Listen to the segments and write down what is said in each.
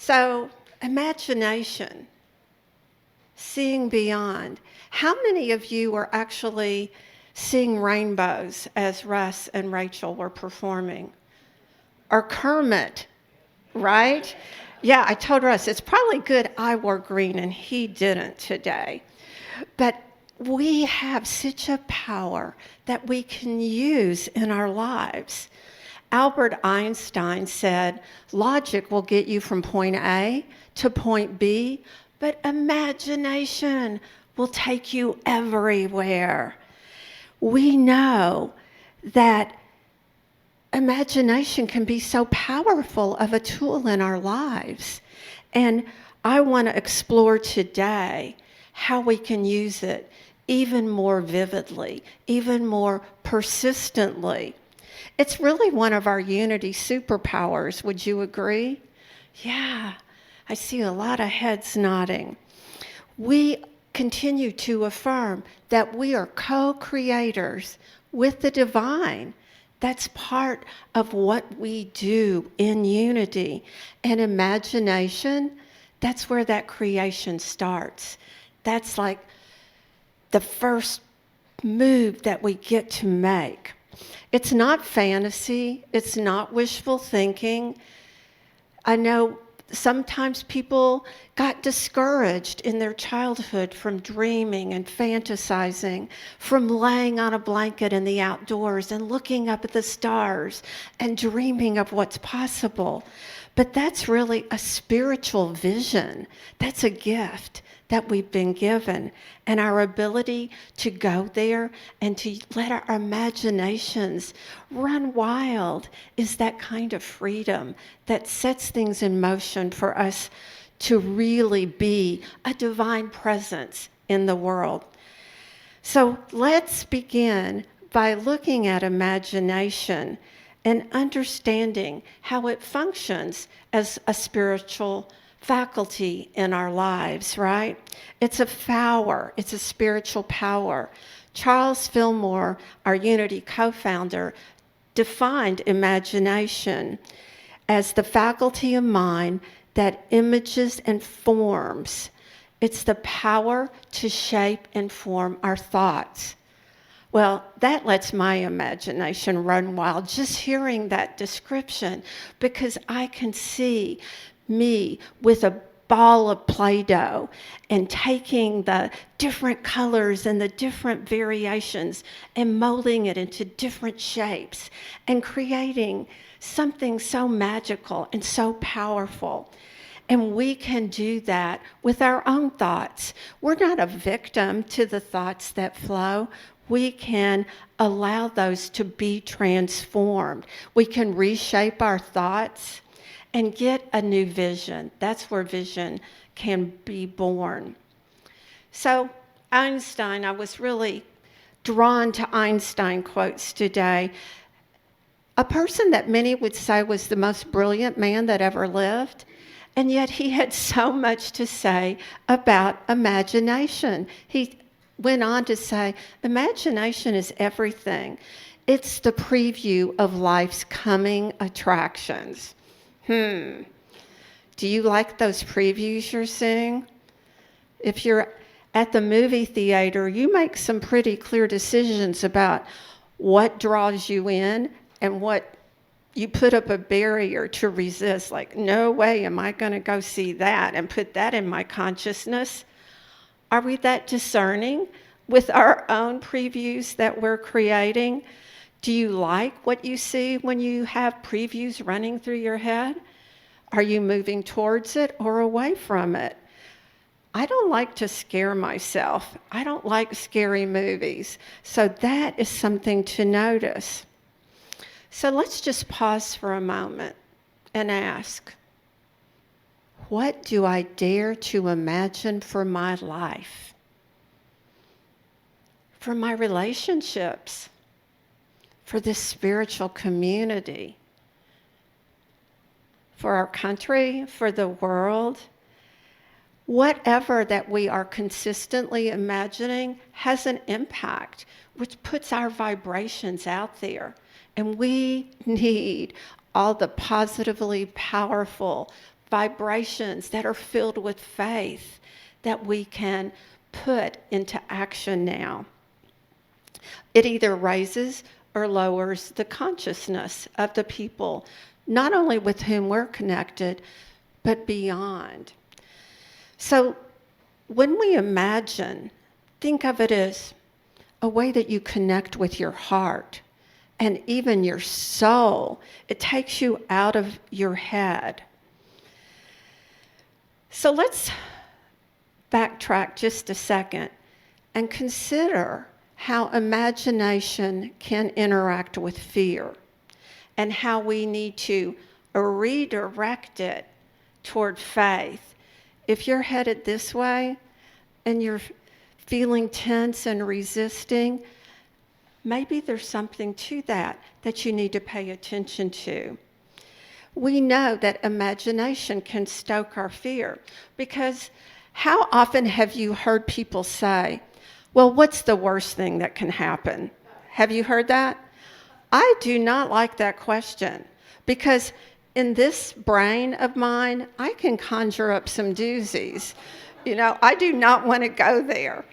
So, imagination, seeing beyond. How many of you were actually seeing rainbows as Russ and Rachel were performing? Or Kermit, right? Yeah, I told Russ, it's probably good I wore green and he didn't today. But we have such a power that we can use in our lives. Albert Einstein said, logic will get you from point A to point B, but imagination will take you everywhere. We know that imagination can be so powerful of a tool in our lives. And I want to explore today how we can use it even more vividly, even more persistently. It's really one of our Unity superpowers. Would you agree? Yeah, I see a lot of heads nodding. We continue to affirm that we are co-creators with the divine. That's part of what we do in Unity. And imagination, that's where that creation starts. That's like the first move that we get to make. It's not fantasy. It's not wishful thinking. I know sometimes people got discouraged in their childhood from dreaming and fantasizing, from laying on a blanket in the outdoors and looking up at the stars and dreaming of what's possible. But that's really a spiritual vision. That's a gift that we've been given. And our ability to go there and to let our imaginations run wild is that kind of freedom that sets things in motion for us to really be a divine presence in the world. So let's begin by looking at imagination and understanding how it functions as a spiritual faculty in our lives, right? It's a power. It's a spiritual power. Charles Fillmore, our Unity co-founder, defined imagination as the faculty of mind that images and forms. It's the power to shape and form our thoughts. Well, that lets my imagination run wild, just hearing that description, because I can see me with a ball of Play-Doh and taking the different colors and the different variations and molding it into different shapes and creating something so magical and so powerful. And we can do that with our own thoughts. We're not a victim to the thoughts that flow. We can allow those to be transformed. We can reshape our thoughts and get a new vision. That's where vision can be born. So Einstein, I was really drawn to Einstein quotes today. A person that many would say was the most brilliant man that ever lived, and yet he had so much to say about imagination. He went on to say, imagination is everything. It's the preview of life's coming attractions. Do you like those previews you're seeing? If you're at the movie theater, you make some pretty clear decisions about what draws you in and what you put up a barrier to resist. Like, no way am I going to go see that and put that in my consciousness. Are we that discerning with our own previews that we're creating? Do you like what you see when you have previews running through your head? Are you moving towards it or away from it? I don't like to scare myself. I don't like scary movies. So that is something to notice. So let's just pause for a moment and ask, what do I dare to imagine for my life? For my relationships? For this spiritual community, for our country, for the world. Whatever that we are consistently imagining has an impact, which puts our vibrations out there. And we need all the positively powerful vibrations that are filled with faith that we can put into action now. It either raises or lowers the consciousness of the people, not only with whom we're connected, but beyond. So when we imagine, think of it as a way that you connect with your heart and even your soul. It takes you out of your head. So let's backtrack just a second and consider how imagination can interact with fear and how we need to redirect it toward faith. If you're headed this way and you're feeling tense and resisting, maybe there's something to that you need to pay attention to. We know that imagination can stoke our fear, because how often have you heard people say, well, what's the worst thing that can happen? Have you heard that? I do not like that question, because in this brain of mine, I can conjure up some doozies. I do not want to go there.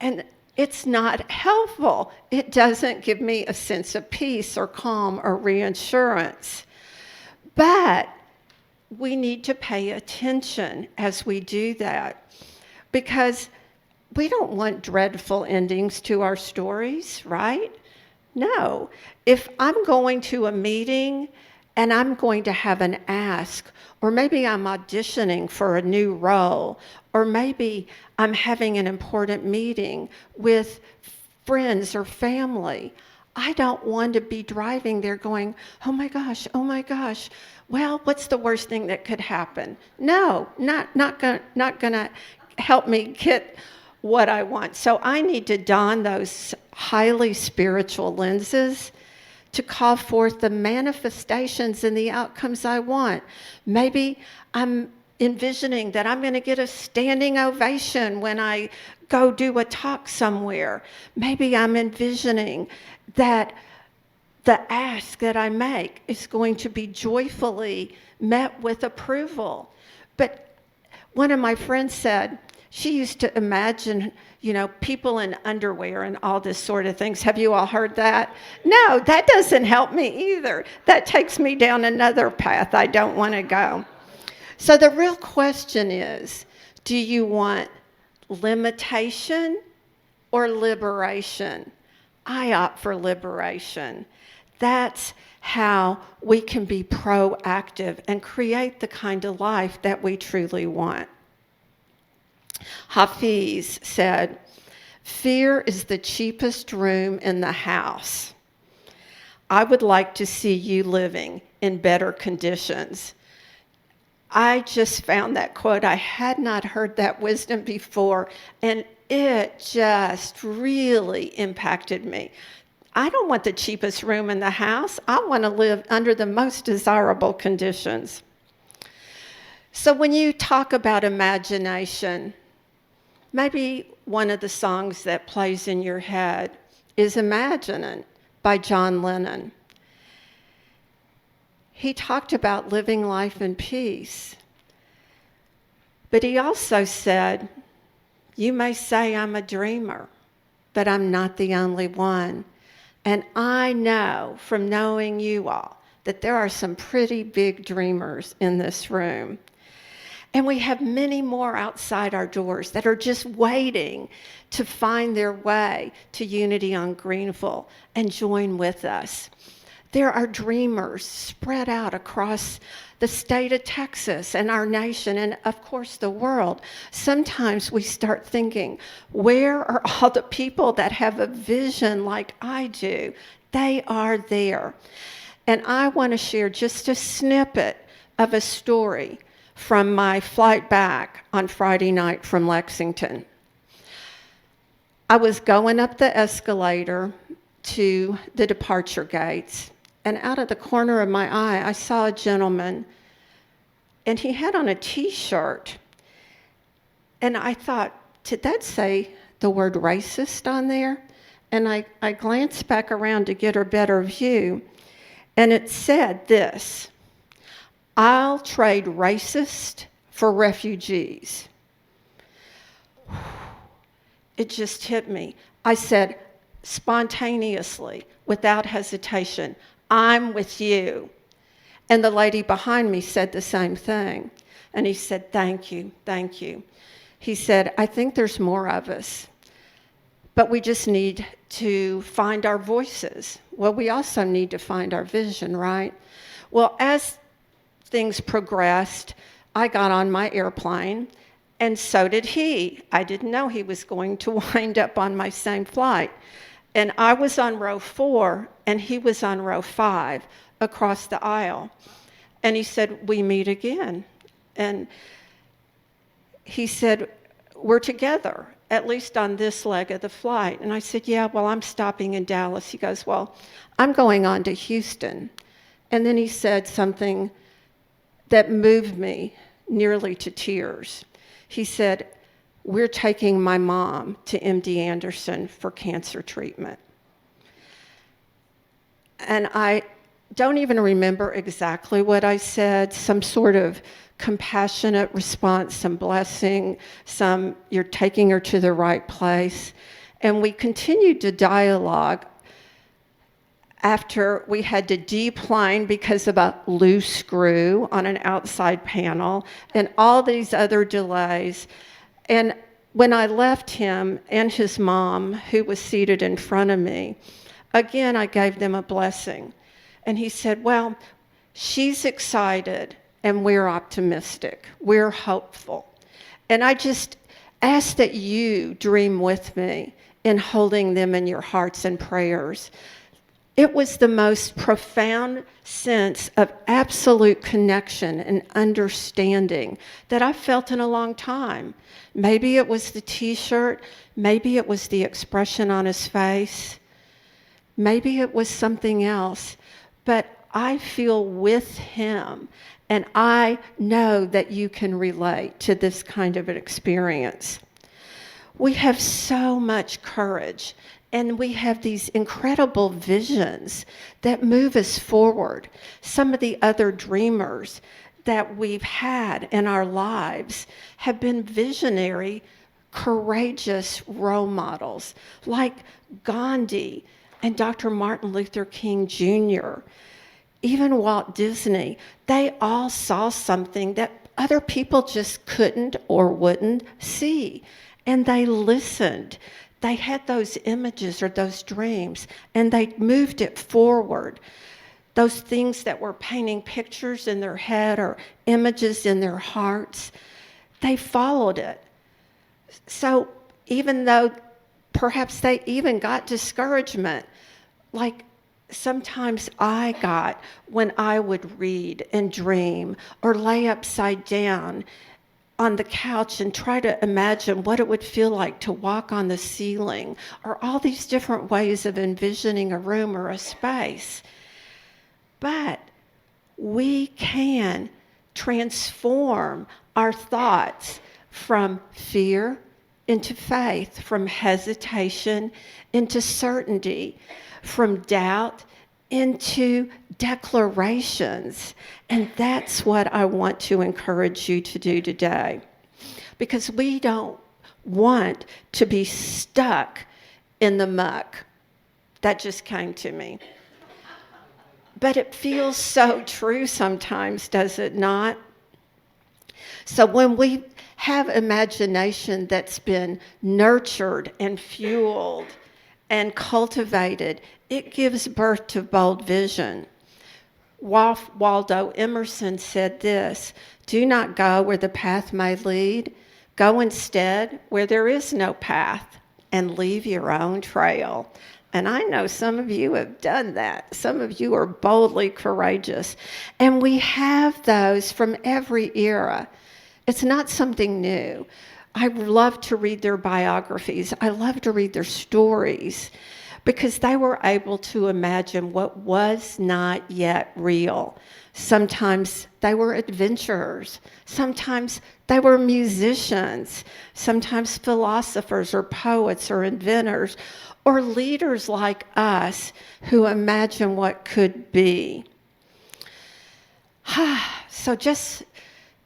And it's not helpful. It doesn't give me a sense of peace or calm or reassurance. But we need to pay attention as we do that, because we don't want dreadful endings to our stories, right? No. If I'm going to a meeting and I'm going to have an ask, or maybe I'm auditioning for a new role, or maybe I'm having an important meeting with friends or family, I don't want to be driving there going, oh my gosh, well, what's the worst thing that could happen? No, not gonna help me get what I want. So I need to don those highly spiritual lenses to call forth the manifestations and the outcomes I want. Maybe I'm envisioning that I'm going to get a standing ovation when I go do a talk somewhere. Maybe I'm envisioning that the ask that I make is going to be joyfully met with approval. But one of my friends said, she used to imagine, people in underwear and all this sort of things. Have you all heard that? No, that doesn't help me either. That takes me down another path I don't want to go. So the real question is, do you want limitation or liberation? I opt for liberation. That's how we can be proactive and create the kind of life that we truly want. Hafiz said, fear is the cheapest room in the house. I would like to see you living in better conditions. I just found that quote. I had not heard that wisdom before, and it just really impacted me. I don't want the cheapest room in the house. I want to live under the most desirable conditions. So when you talk about imagination, maybe one of the songs that plays in your head is Imaginin' by John Lennon. He talked about living life in peace. But he also said, you may say I'm a dreamer, but I'm not the only one. And I know from knowing you all that there are some pretty big dreamers in this room. And we have many more outside our doors that are just waiting to find their way to Unity on Greenville and join with us. There are dreamers spread out across the state of Texas and our nation and, of course, the world. Sometimes we start thinking, where are all the people that have a vision like I do? They are there. And I want to share just a snippet of a story from my flight back on Friday night from Lexington. I was going up the escalator to the departure gates, and out of the corner of my eye, I saw a gentleman, and he had on a T-shirt. And I thought, did that say the word racist on there? And I glanced back around to get a better view, and it said this: I'll trade racist for refugees. It just hit me. I said spontaneously, without hesitation, I'm with you. And the lady behind me said the same thing. And he said, thank you, thank you. He said, I think there's more of us, but we just need to find our voices. Well, we also need to find our vision, right? Well, as things progressed, I got on my airplane, and so did he. I didn't know he was going to wind up on my same flight. And I was on row 4, and he was on row 5 across the aisle. And he said, we meet again. And he said, we're together, at least on this leg of the flight. And I said, yeah, well, I'm stopping in Dallas. He goes, well, I'm going on to Houston. And then he said something that moved me nearly to tears. He said, we're taking my mom to MD Anderson for cancer treatment. And I don't even remember exactly what I said, some sort of compassionate response, some blessing, some you're taking her to the right place. And we continued to dialogue after we had to deplane because of a loose screw on an outside panel and all these other delays. And when I left him and his mom, who was seated in front of me, again, I gave them a blessing. And he said, well, she's excited and we're optimistic. We're hopeful. And I just ask that you dream with me in holding them in your hearts and prayers. It was the most profound sense of absolute connection and understanding that I felt in a long time. Maybe it was the t-shirt, maybe it was the expression on his face, maybe it was something else, but I feel with him, and I know that you can relate to this kind of an experience. We have so much courage, and we have these incredible visions that move us forward. Some of the other dreamers that we've had in our lives have been visionary, courageous role models, like Gandhi and Dr. Martin Luther King Jr., even Walt Disney. They all saw something that other people just couldn't or wouldn't see, and they listened. They had those images or those dreams, and they moved it forward. Those things that were painting pictures in their head or images in their hearts, they followed it. So even though perhaps they even got discouragement, like sometimes I got when I would read and dream or lay upside down on the couch and try to imagine what it would feel like to walk on the ceiling, or all these different ways of envisioning a room or a space. But we can transform our thoughts from fear into faith, from hesitation into certainty, from doubt into declarations. And that's what I want to encourage you to do today. Because we don't want to be stuck in the muck. That just came to me. But it feels so true sometimes, does it not? So when we have imagination that's been nurtured and fueled and cultivated, it gives birth to bold vision. Waldo Emerson said this, "Do not go where the path may lead. Go instead where there is no path and leave your own trail." And I know some of you have done that. Some of you are boldly courageous. And we have those from every era. It's not something new. I love to read their biographies. I love to read their stories because they were able to imagine what was not yet real. Sometimes they were adventurers. Sometimes they were musicians. Sometimes philosophers or poets or inventors or leaders like us who imagine what could be. So just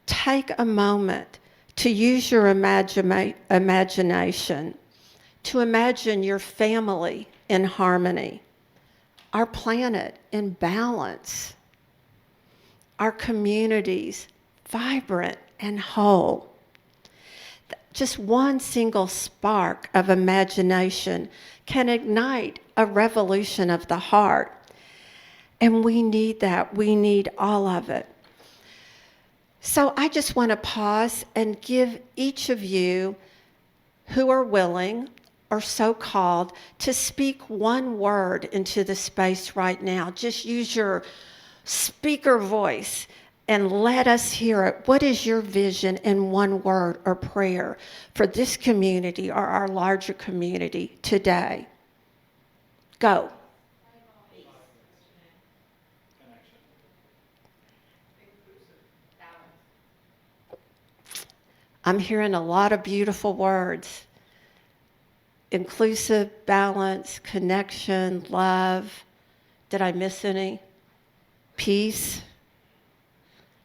take a moment to use your imagination, to imagine your family in harmony, our planet in balance, our communities vibrant and whole. Just one single spark of imagination can ignite a revolution of the heart. And we need that. We need all of it. So I just want to pause and give each of you who are willing or so called to speak one word into the space right now. Just use your speaker voice and let us hear it. What is your vision in one word or prayer for this community or our larger community today? Go. I'm hearing a lot of beautiful words. Inclusive, balance, connection, love. Did I miss any? Peace.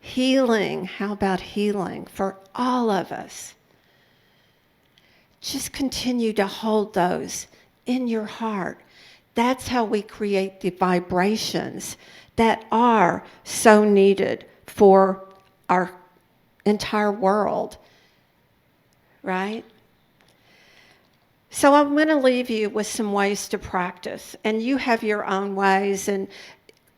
Healing. How about healing for all of us? Just continue to hold those in your heart. That's how we create the vibrations that are so needed for our entire world. Right? So I'm going to leave you with some ways to practice, and you have your own ways, and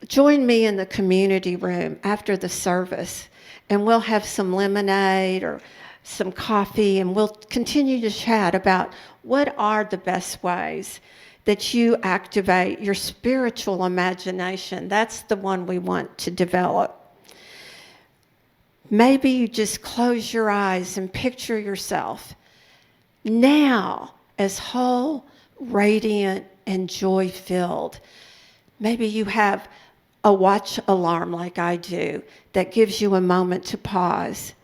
join me in the community room after the service, and we'll have some lemonade or some coffee, and we'll continue to chat about what are the best ways that you activate your spiritual imagination. That's the one we want to develop. Maybe you just close your eyes and picture yourself now as whole, radiant, and joy-filled. Maybe you have a watch alarm like I do that gives you a moment to pause,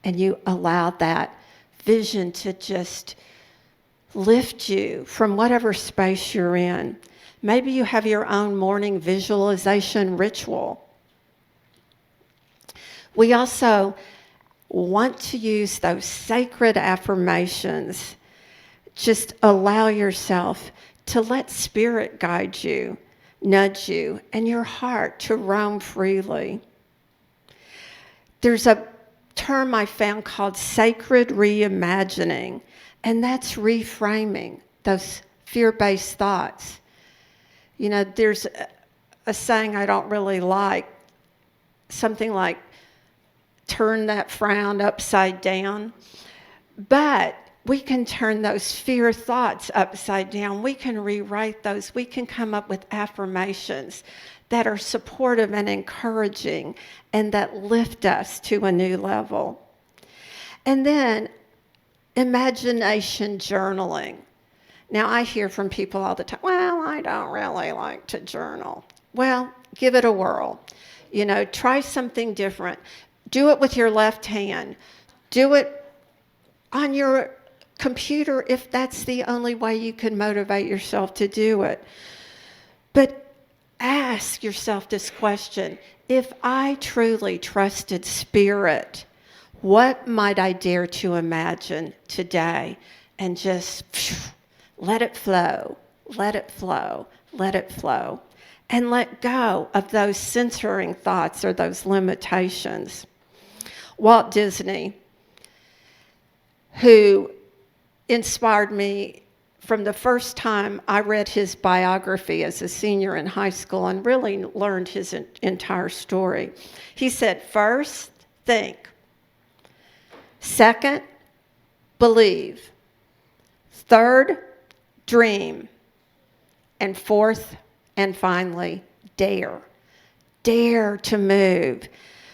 and you allow that vision to just lift you from whatever space you're in. Maybe you have your own morning visualization ritual. We also want to use those sacred affirmations. Just allow yourself to let spirit guide you, nudge you, and your heart to roam freely. There's a term I found called sacred reimagining, and that's reframing those fear-based thoughts. You know, there's a saying I don't really like, something like, turn that frown upside down. But we can turn those fear thoughts upside down. We can rewrite those. We can come up with affirmations that are supportive and encouraging and that lift us to a new level. And then imagination journaling. Now, I hear from people all the time, well, I don't really like to journal. Well, give it a whirl. You know, try something different. Do it with your left hand. Do it on your computer if that's the only way you can motivate yourself to do it. But ask yourself this question: if I truly trusted spirit, what might I dare to imagine today? And just let it flow, let it flow, let it flow. And let go of those censoring thoughts or those limitations. Walt Disney, who inspired me from the first time I read his biography as a senior in high school and really learned his entire story. He said, first, think. Second, believe. Third, dream. And fourth, and finally, dare. Dare to move.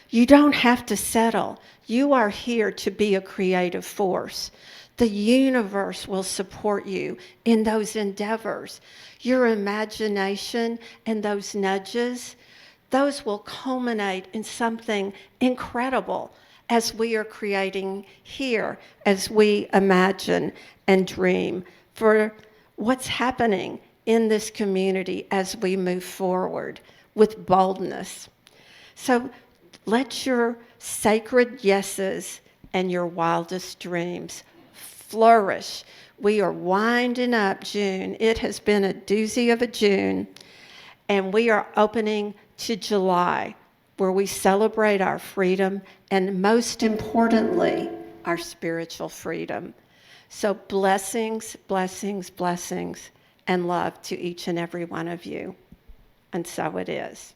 You don't have to settle. You are here to be a creative force. The universe will support you in those endeavors. Your imagination and those nudges, those will culminate in something incredible as we are creating here, as we imagine and dream for what's happening in this community as we move forward with boldness. So Let your sacred yeses and your wildest dreams flourish. We are winding up June. It has been a doozy of a June, and we are opening to July, where we celebrate our freedom and, most importantly, our spiritual freedom. So blessings, blessings, blessings, and love to each and every one of you. And so it is.